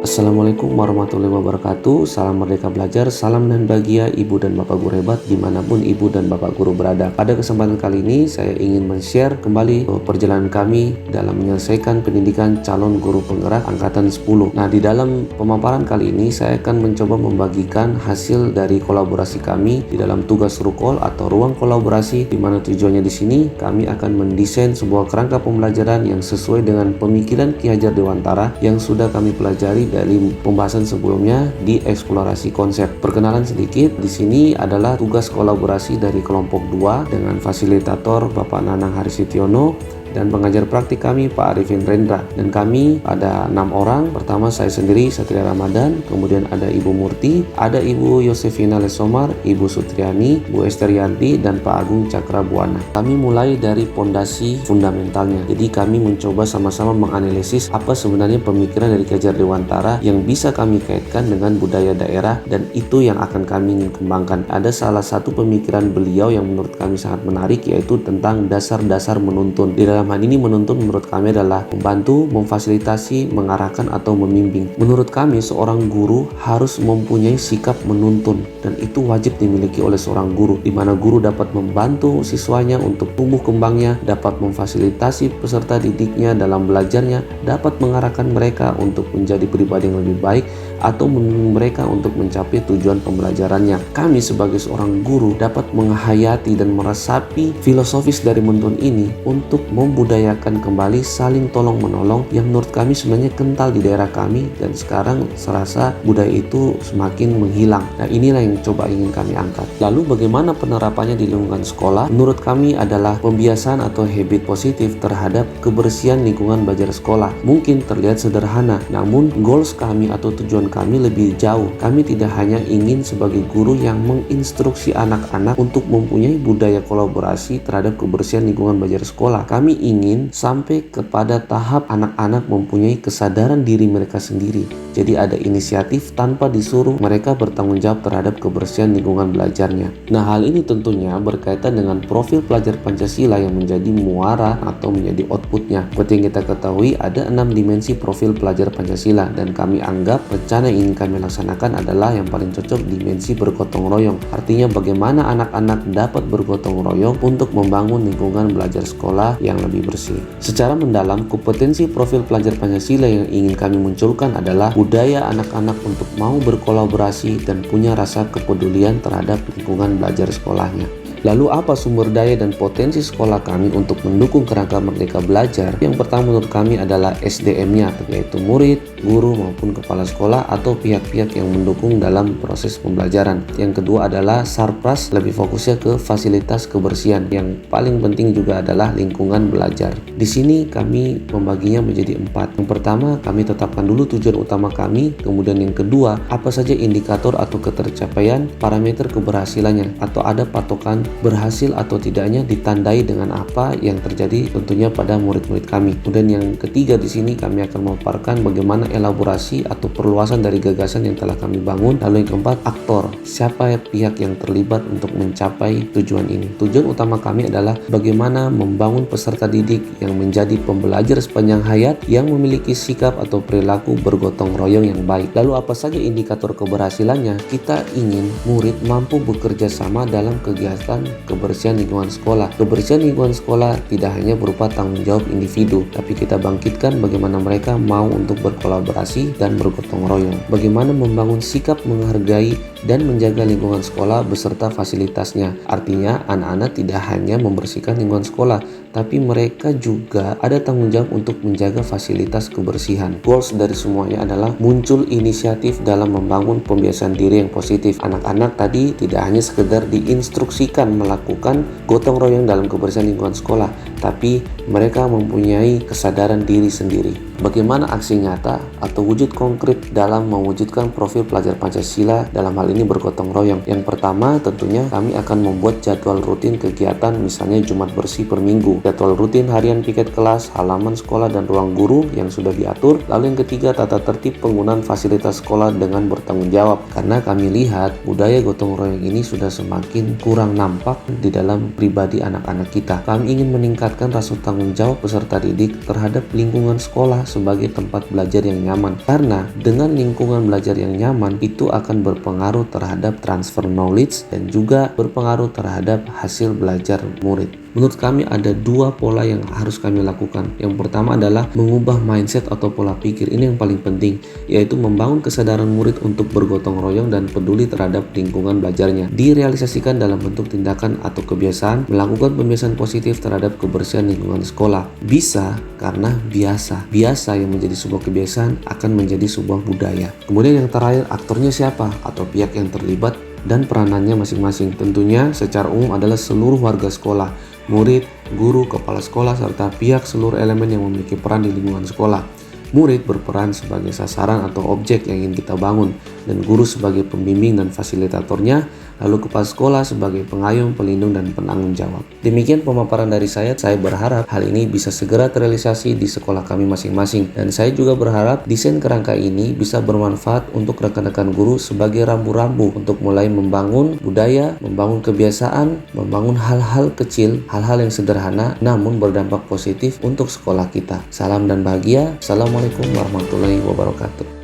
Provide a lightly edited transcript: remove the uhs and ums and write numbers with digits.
Assalamualaikum warahmatullahi wabarakatuh. Salam merdeka belajar, salam dan bahagia ibu dan bapak guru hebat dimanapun ibu dan bapak guru berada. Pada kesempatan kali ini saya ingin men-share kembali perjalanan kami dalam menyelesaikan pendidikan calon guru penggerak angkatan 10. Nah, di dalam pemaparan kali ini saya akan mencoba membagikan hasil dari kolaborasi kami di dalam tugas rukol atau ruang kolaborasi, di mana tujuannya di sini kami akan mendesain sebuah kerangka pembelajaran yang sesuai dengan pemikiran Ki Hajar Dewantara yang sudah kami pelajari dari pembahasan sebelumnya di eksplorasi konsep. Perkenalan sedikit, di sini adalah tugas kolaborasi dari kelompok 2 dengan fasilitator Bapak Nanang Harisityono dan pengajar praktik kami Pak Arifin Rendra. Dan kami ada 6 orang. Pertama saya sendiri Satria Ramadan, kemudian ada Ibu Murti, ada Ibu Yosefina Lesomar, Ibu Sutriani, Bu Ester Yanti, dan Pak Agung Cakrabuana. Kami mulai dari pondasi fundamentalnya. Jadi kami mencoba sama-sama menganalisis apa sebenarnya pemikiran dari Ki Hajar Dewantara yang bisa kami kaitkan dengan budaya daerah, dan itu yang akan kami ingin kembangkan. Ada salah satu pemikiran beliau yang menurut kami sangat menarik, yaitu tentang dasar-dasar menuntun. Di dalam hal ini menuntun menurut kami adalah membantu, memfasilitasi, mengarahkan, atau membimbing. Menurut kami seorang guru harus mempunyai sikap menuntun, dan itu wajib dimiliki oleh seorang guru, di mana guru dapat membantu siswanya untuk tumbuh kembangnya, dapat memfasilitasi peserta didiknya dalam belajarnya, dapat mengarahkan mereka untuk menjadi pribadi yang lebih baik, atau mereka untuk mencapai tujuan pembelajarannya. Kami sebagai seorang guru dapat menghayati dan meresapi filosofis dari menuntun ini untuk membudayakan kembali saling tolong menolong yang menurut kami sebenarnya kental di daerah kami, dan sekarang serasa budaya itu semakin menghilang. Nah, inilah yang coba ingin kami angkat. Lalu bagaimana penerapannya di lingkungan sekolah? Menurut kami adalah pembiasaan atau habit positif terhadap kebersihan lingkungan belajar sekolah. Mungkin terlihat sederhana, namun goals kami atau tujuan kami lebih jauh. Kami tidak hanya ingin sebagai guru yang menginstruksi anak-anak untuk mempunyai budaya kolaborasi terhadap kebersihan lingkungan belajar sekolah. Kami ingin sampai kepada tahap anak-anak mempunyai kesadaran diri mereka sendiri. Jadi ada inisiatif tanpa disuruh mereka bertanggung jawab terhadap kebersihan lingkungan belajarnya. Nah, hal ini tentunya berkaitan dengan profil pelajar Pancasila yang menjadi muara atau menjadi outputnya. Seperti yang kita ketahui, ada 6 dimensi profil pelajar Pancasila, dan kami anggap rencana yang ingin kami laksanakan adalah yang paling cocok dimensi bergotong royong. Artinya bagaimana anak-anak dapat bergotong royong untuk membangun lingkungan belajar sekolah yang lebih bersih. Secara mendalam, kompetensi profil pelajar Pancasila yang ingin kami munculkan adalah budaya anak-anak untuk mau berkolaborasi dan punya rasa kepedulian terhadap lingkungan belajar sekolahnya. Lalu apa sumber daya dan potensi sekolah kami untuk mendukung kerangka merdeka belajar? Yang pertama menurut kami adalah SDM-nya, yaitu murid, guru maupun kepala sekolah atau pihak-pihak yang mendukung dalam proses pembelajaran. Yang kedua adalah Sarpras, lebih fokusnya ke fasilitas kebersihan. Yang paling penting juga adalah lingkungan belajar. Di sini kami membaginya menjadi 4. Yang pertama, kami tetapkan dulu tujuan utama kami. Kemudian yang kedua, apa saja indikator atau ketercapaian, parameter keberhasilannya, atau ada patokan berhasil atau tidaknya ditandai dengan apa yang terjadi tentunya pada murid-murid kami. Kemudian yang ketiga di sini kami akan memaparkan bagaimana elaborasi atau perluasan dari gagasan yang telah kami bangun. Lalu yang keempat, aktor, siapa pihak yang terlibat untuk mencapai tujuan ini. Tujuan utama kami adalah bagaimana membangun peserta didik yang menjadi pembelajar sepanjang hayat yang memiliki sikap atau perilaku bergotong royong yang baik. Lalu apa saja indikator keberhasilannya? Kita ingin murid mampu bekerja sama dalam kegiatan kebersihan lingkungan sekolah. Kebersihan lingkungan sekolah tidak hanya berupa tanggung jawab individu, tapi kita bangkitkan bagaimana mereka mau untuk berkolaborasi dan bergotong royong. Bagaimana membangun sikap menghargai dan menjaga lingkungan sekolah beserta fasilitasnya. Artinya anak-anak tidak hanya membersihkan lingkungan sekolah, tapi mereka juga ada tanggung jawab untuk menjaga fasilitas kebersihan. Goals dari semuanya adalah muncul inisiatif dalam membangun pembiasaan diri yang positif. Anak-anak tadi tidak hanya sekedar diinstruksikan melakukan gotong royong dalam kebersihan lingkungan sekolah, tapi mereka mempunyai kesadaran diri sendiri. Bagaimana aksi nyata atau wujud konkret dalam mewujudkan profil pelajar Pancasila dalam hal ini bergotong royong? Yang pertama tentunya kami akan membuat jadwal rutin kegiatan, misalnya Jumat bersih per minggu. jadwal rutin harian piket kelas, halaman sekolah dan ruang guru yang sudah diatur. Lalu yang ketiga, tata tertib penggunaan fasilitas sekolah dengan bertanggung jawab. Karena kami lihat budaya gotong royong ini sudah semakin kurang nampak di dalam pribadi anak-anak kita. Kami ingin meningkatkan rasa tanggung jawab peserta didik terhadap lingkungan sekolah sebagai tempat belajar yang nyaman. Karena dengan lingkungan belajar yang nyaman itu akan berpengaruh terhadap transfer knowledge dan juga berpengaruh terhadap hasil belajar murid. Menurut kami ada dua pola yang harus kami lakukan. Yang pertama adalah mengubah mindset atau pola pikir. Ini yang paling penting, yaitu membangun kesadaran murid untuk bergotong royong dan peduli terhadap lingkungan belajarnya. Direalisasikan dalam bentuk tindakan atau kebiasaan, melakukan pembiasaan positif terhadap kebersihan lingkungan sekolah. Bisa karena biasa. Biasa yang menjadi sebuah kebiasaan akan menjadi sebuah budaya. Kemudian yang terakhir, aktornya siapa atau pihak yang terlibat dan peranannya masing-masing. Tentunya secara umum adalah seluruh warga sekolah, murid, guru, kepala sekolah, serta pihak seluruh elemen yang memiliki peran di lingkungan sekolah. Murid berperan sebagai sasaran atau objek yang ingin kita bangun, dan guru sebagai pembimbing dan fasilitatornya, lalu kepala sekolah sebagai pengayom, pelindung, dan penanggung jawab. Demikian pemaparan dari saya. Saya berharap hal ini bisa segera terrealisasi di sekolah kami masing-masing, dan saya juga berharap desain kerangka ini bisa bermanfaat untuk rekan-rekan guru sebagai rambu-rambu untuk mulai membangun budaya, membangun kebiasaan, membangun hal-hal kecil, hal-hal yang sederhana namun berdampak positif untuk sekolah kita. Salam dan bahagia. Assalamualaikum warahmatullahi wabarakatuh.